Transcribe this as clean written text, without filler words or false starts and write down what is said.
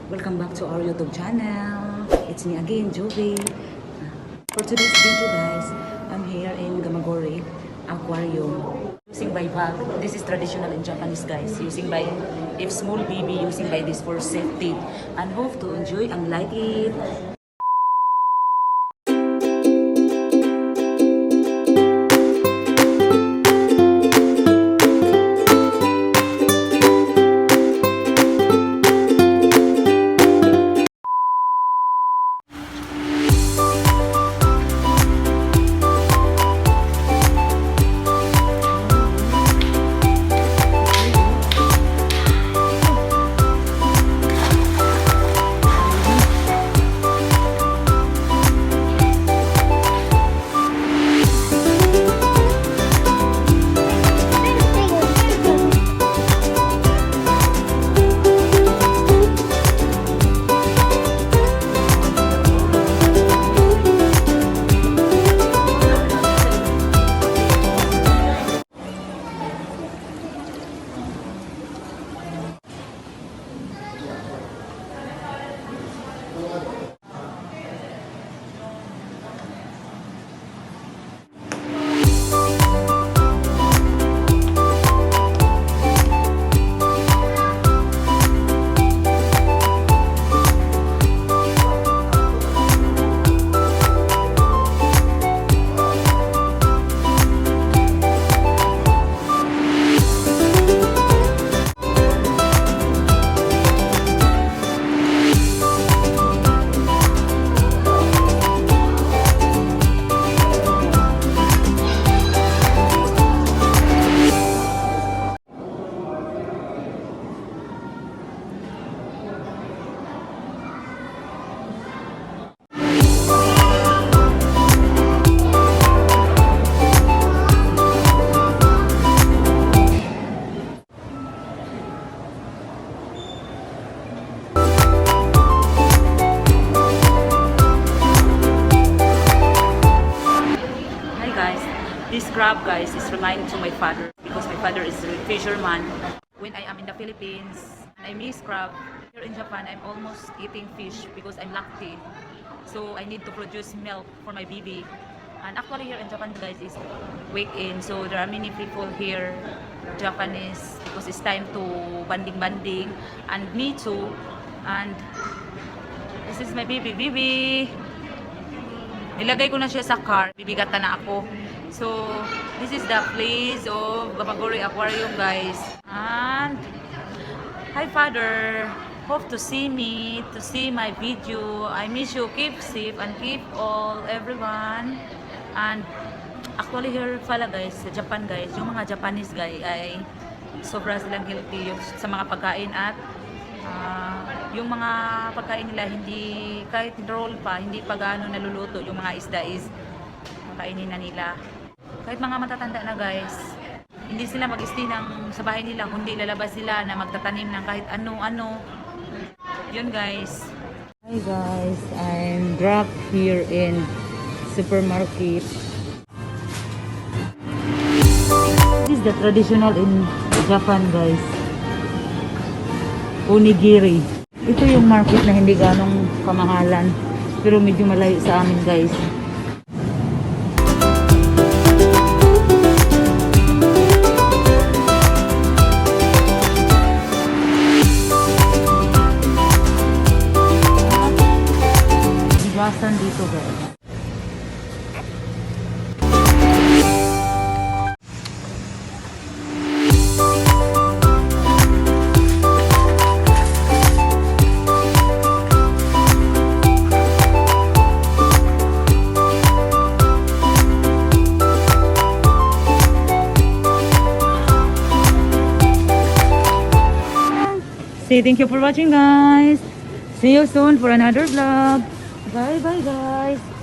Welcome back to our YouTube channel. It's me again, c-vue. For today's video guys, I'm here in GAMAGORI Aquarium. Using by bag. This is traditional in Japanese guys. Using by, if small baby, using by this for safety. And hope to enjoy and like it. This crab guys is reminding to my father because my father is a fisherman. When I am in the Philippines and I miss crab, here in Japan I'm almost eating fish because I'm lacty. So I need to produce milk for my baby. And actually here in Japan guys is weekend, so there are many people here Japanese because it's time to banding and me too. And this is my baby. Nilagay ko na siya sa car, bibigatan na ako. So, this is the place of GAMAGORI Aquarium, guys. And, hi, Father. Hope to see me, to see my video. I miss you. Keep safe and keep all, everyone. And, actually here pala, guys, sa Japan, guys, yung mga Japanese, guys, ay sobra silang healthy sa mga pagkain at yung mga pagkain nila, hindi, kahit roll pa, hindi pa gaano naluluto, yung mga isda is kainin na nila. Kahit mga matatanda na guys, hindi sila mag-stay sa bahay nila, kundi lalabas sila na magtatanim ng kahit ano-ano. Yun guys. Hi guys, I'm dropped here in supermarket. This is the traditional in Japan guys. Onigiri. Ito yung market na hindi ganong kamahalan, pero medyo malayo sa amin guys. Dito guys. Say thank you for watching guys. See you soon for another vlog. Bye bye guys.